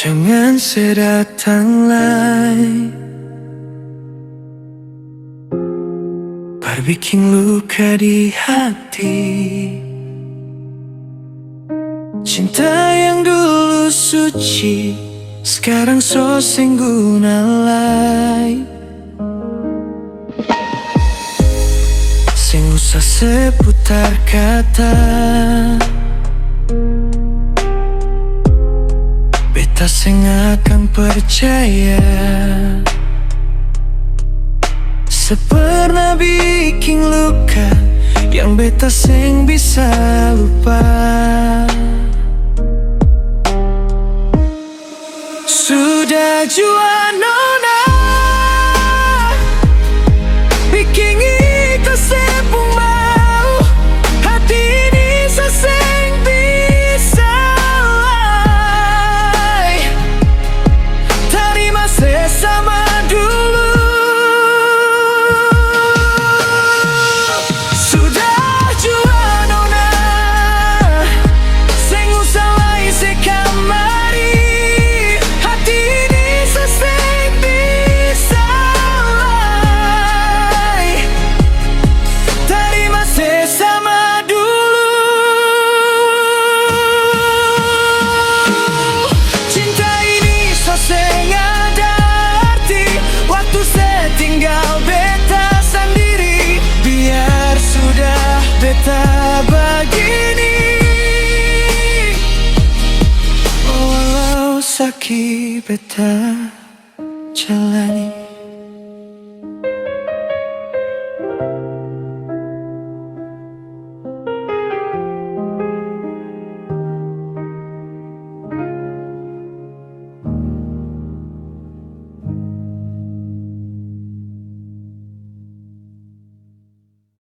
Jangan sedatang lai berbikin luka di hati. Cinta yang dulu suci sekarang so sing guna lai. Sing usah seputar kata, beta sing akan percaya. Sepernah bikin luka yang beta sing bisa lupa. Sudah jua nona bikin ikhlas sepung mau hati ini seseng bisa lai. Terima sesama dulu. Sudah jua nona sing usah lai sekamari. Hati ini seseng bisa lai. Terima sesama dulu. Cinta ini seseng ada arti. Waktu setinggal beta sendiri. Biar sudah beta begini. Walau sakit beta jalani.